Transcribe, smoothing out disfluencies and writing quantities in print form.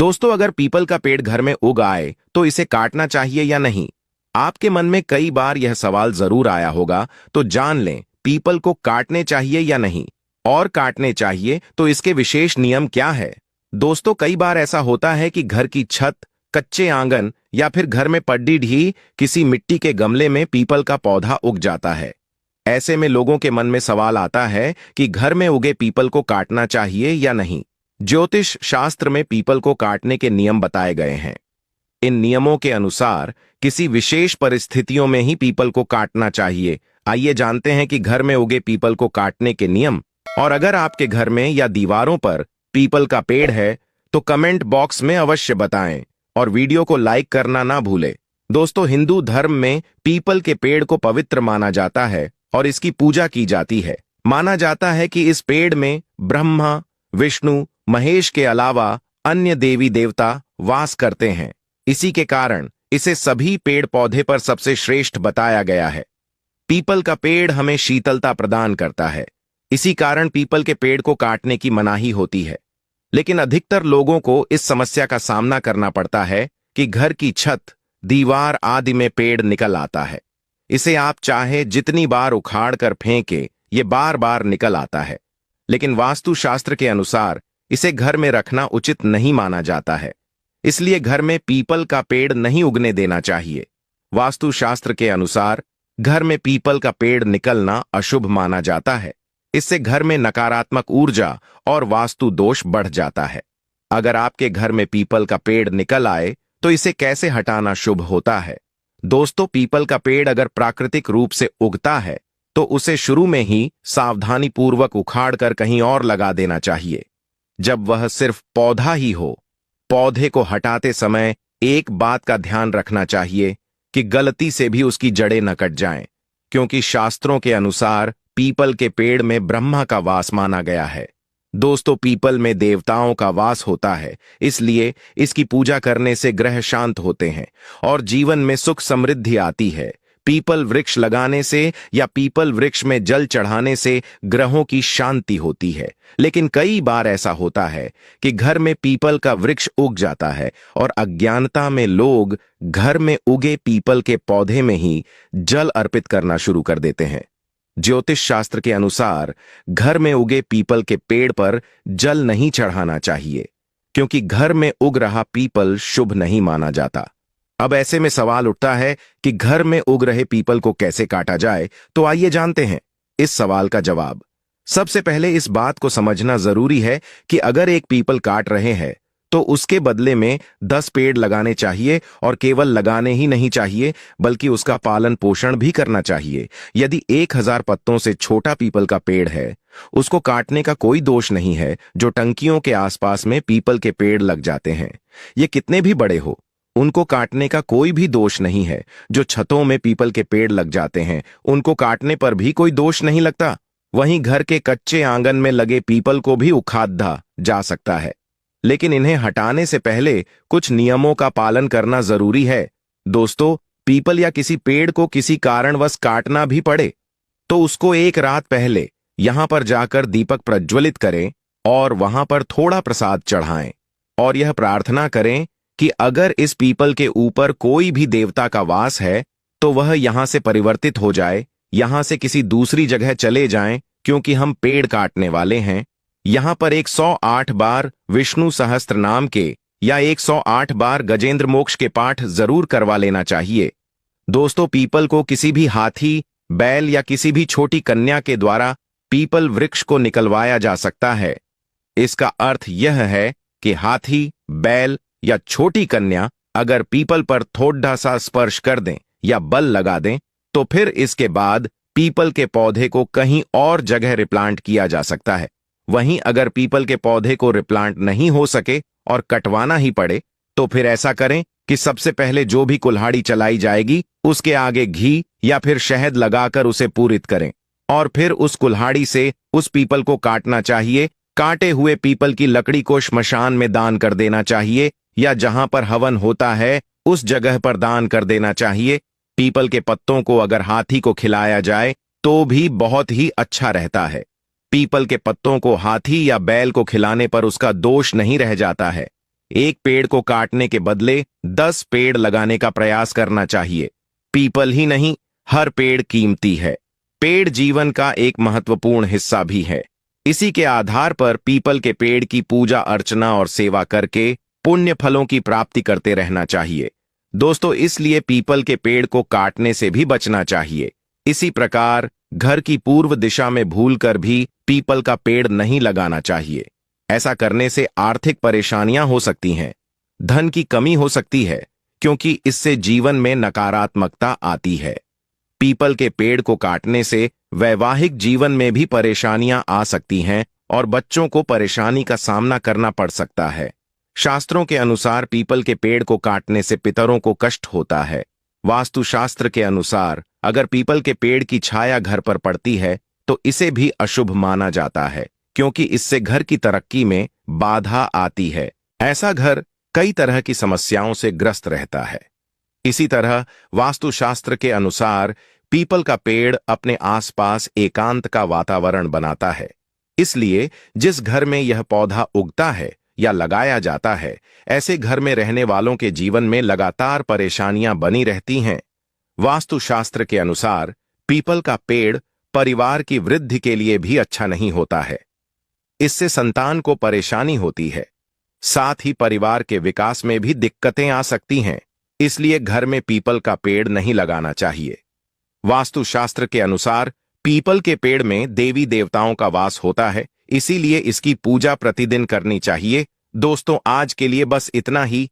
दोस्तों, अगर पीपल का पेड़ घर में उग आए तो इसे काटना चाहिए या नहीं? आपके मन में कई बार यह सवाल जरूर आया होगा, तो जान लें पीपल को काटने चाहिए या नहीं, और काटने चाहिए तो इसके विशेष नियम क्या है। दोस्तों, कई बार ऐसा होता है कि घर की छत, कच्चे आंगन या फिर घर में पड्डी ढी किसी मिट्टी के गमले में पीपल का पौधा उग जाता है। ऐसे में लोगों के मन में सवाल आता है कि घर में उगे पीपल को काटना चाहिए या नहीं। ज्योतिष शास्त्र में पीपल को काटने के नियम बताए गए हैं। इन नियमों के अनुसार किसी विशेष परिस्थितियों में ही पीपल को काटना चाहिए। आइए जानते हैं कि घर में उगे पीपल को काटने के नियम। और अगर आपके घर में या दीवारों पर पीपल का पेड़ है तो कमेंट बॉक्स में अवश्य बताएं और वीडियो को लाइक करना ना भूलें। दोस्तों, हिंदू धर्म में पीपल के पेड़ को पवित्र माना जाता है और इसकी पूजा की जाती है। माना जाता है कि इस पेड़ में ब्रह्मा, विष्णु, महेश के अलावा अन्य देवी देवता वास करते हैं। इसी के कारण इसे सभी पेड़ पौधे पर सबसे श्रेष्ठ बताया गया है। पीपल का पेड़ हमें शीतलता प्रदान करता है। इसी कारण पीपल के पेड़ को काटने की मनाही होती है। लेकिन अधिकतर लोगों को इस समस्या का सामना करना पड़ता है कि घर की छत, दीवार आदि में पेड़ निकल आता है। इसे आप चाहे जितनी बार उखाड़ कर फेंके, ये बार बार निकल आता है। लेकिन वास्तुशास्त्र के अनुसार इसे घर में रखना उचित नहीं माना जाता है। इसलिए घर में पीपल का पेड़ नहीं उगने देना चाहिए। वास्तुशास्त्र के अनुसार घर में पीपल का पेड़ निकलना अशुभ माना जाता है। इससे घर में नकारात्मक ऊर्जा और वास्तु दोष बढ़ जाता है। अगर आपके घर में पीपल का पेड़ निकल आए तो इसे कैसे हटाना शुभ होता है? दोस्तों, पीपल का पेड़ अगर प्राकृतिक रूप से उगता है तो उसे शुरू में ही सावधानीपूर्वक उखाड़ कर कहीं और लगा देना चाहिए। जब वह सिर्फ पौधा ही हो, पौधे को हटाते समय एक बात का ध्यान रखना चाहिए कि गलती से भी उसकी जड़ें न कट जाएं, क्योंकि शास्त्रों के अनुसार पीपल के पेड़ में ब्रह्मा का वास माना गया है। दोस्तों, पीपल में देवताओं का वास होता है, इसलिए इसकी पूजा करने से ग्रह शांत होते हैं और जीवन में सुख समृद्धि आती है। पीपल वृक्ष लगाने से या पीपल वृक्ष में जल चढ़ाने से ग्रहों की शांति होती है। लेकिन कई बार ऐसा होता है कि घर में पीपल का वृक्ष उग जाता है और अज्ञानता में लोग घर में उगे पीपल के पौधे में ही जल अर्पित करना शुरू कर देते हैं। ज्योतिष शास्त्र के अनुसार घर में उगे पीपल के पेड़ पर जल नहीं चढ़ाना चाहिए, क्योंकि घर में उग रहा पीपल शुभ नहीं माना जाता। अब ऐसे में सवाल उठता है कि घर में उग रहे पीपल को कैसे काटा जाए, तो आइए जानते हैं इस सवाल का जवाब। सबसे पहले इस बात को समझना जरूरी है कि अगर एक पीपल काट रहे हैं तो उसके बदले में 10 पेड़ लगाने चाहिए, और केवल लगाने ही नहीं चाहिए बल्कि उसका पालन पोषण भी करना चाहिए। यदि 1000 पत्तों से छोटा पीपल का पेड़ है, उसको काटने का कोई दोष नहीं है। जो टंकियों के आसपास में पीपल के पेड़ लग जाते हैं, ये कितने भी बड़े हो, उनको काटने का कोई भी दोष नहीं है। जो छतों में पीपल के पेड़ लग जाते हैं, उनको काटने पर भी कोई दोष नहीं लगता। वहीं घर के कच्चे आंगन में लगे पीपल को भी उखाड़ा जा सकता है, लेकिन इन्हें हटाने से पहले कुछ नियमों का पालन करना जरूरी है। दोस्तों, पीपल या किसी पेड़ को किसी कारणवश काटना भी पड़े तो उसको एक रात पहले यहां पर जाकर दीपक प्रज्वलित करें और वहां पर थोड़ा प्रसाद चढ़ाएं और यह प्रार्थना करें कि अगर इस पीपल के ऊपर कोई भी देवता का वास है तो वह यहां से परिवर्तित हो जाए, यहां से किसी दूसरी जगह चले जाएं, क्योंकि हम पेड़ काटने वाले हैं। यहां पर 108 बार विष्णु सहस्त्र नाम के या 108 बार गजेंद्र मोक्ष के पाठ जरूर करवा लेना चाहिए। दोस्तों, पीपल को किसी भी हाथी, बैल या किसी भी छोटी कन्या के द्वारा पीपल वृक्ष को निकलवाया जा सकता है। इसका अर्थ यह है कि हाथी, बैल या छोटी कन्या अगर पीपल पर थोड़ा सा स्पर्श कर दें या बल लगा दें तो फिर इसके बाद पीपल के पौधे को कहीं और जगह रिप्लांट किया जा सकता है। वहीं अगर पीपल के पौधे को रिप्लांट नहीं हो सके और कटवाना ही पड़े तो फिर ऐसा करें कि सबसे पहले जो भी कुल्हाड़ी चलाई जाएगी उसके आगे घी या फिर शहद लगाकर उसे पूरित करें और फिर उस कुल्हाड़ी से उस पीपल को काटना चाहिए। काटे हुए पीपल की लकड़ी को श्मशान में दान कर देना चाहिए या जहां पर हवन होता है उस जगह पर दान कर देना चाहिए। पीपल के पत्तों को अगर हाथी को खिलाया जाए तो भी बहुत ही अच्छा रहता है। पीपल के पत्तों को हाथी या बैल को खिलाने पर उसका दोष नहीं रह जाता है। एक पेड़ को काटने के बदले 10 पेड़ लगाने का प्रयास करना चाहिए। पीपल ही नहीं, हर पेड़ कीमती है। पेड़ जीवन का एक महत्वपूर्ण हिस्सा भी है। इसी के आधार पर पीपल के पेड़ की पूजा अर्चना और सेवा करके पुण्य फलों की प्राप्ति करते रहना चाहिए। दोस्तों, इसलिए पीपल के पेड़ को काटने से भी बचना चाहिए। इसी प्रकार घर की पूर्व दिशा में भूलकर भी पीपल का पेड़ नहीं लगाना चाहिए। ऐसा करने से आर्थिक परेशानियां हो सकती हैं, धन की कमी हो सकती है, क्योंकि इससे जीवन में नकारात्मकता आती है। पीपल के पेड़ को काटने से वैवाहिक जीवन में भी परेशानियां आ सकती हैं और बच्चों को परेशानी का सामना करना पड़ सकता है। शास्त्रों के अनुसार पीपल के पेड़ को काटने से पितरों को कष्ट होता है। वास्तुशास्त्र के अनुसार अगर पीपल के पेड़ की छाया घर पर पड़ती है तो इसे भी अशुभ माना जाता है, क्योंकि इससे घर की तरक्की में बाधा आती है। ऐसा घर कई तरह की समस्याओं से ग्रस्त रहता है। इसी तरह वास्तुशास्त्र के अनुसार पीपल का पेड़ अपने आसपास एकांत का वातावरण बनाता है। इसलिए जिस घर में यह पौधा उगता है या लगाया जाता है, ऐसे घर में रहने वालों के जीवन में लगातार परेशानियां बनी रहती हैं। वास्तुशास्त्र के अनुसार पीपल का पेड़ परिवार की वृद्धि के लिए भी अच्छा नहीं होता है। इससे संतान को परेशानी होती है, साथ ही परिवार के विकास में भी दिक्कतें आ सकती हैं। इसलिए घर में पीपल का पेड़ नहीं लगाना चाहिए। वास्तुशास्त्र के अनुसार पीपल के पेड़ में देवी देवताओं का वास होता है, इसीलिए इसकी पूजा प्रतिदिन करनी चाहिए। दोस्तों, आज के लिए बस इतना ही।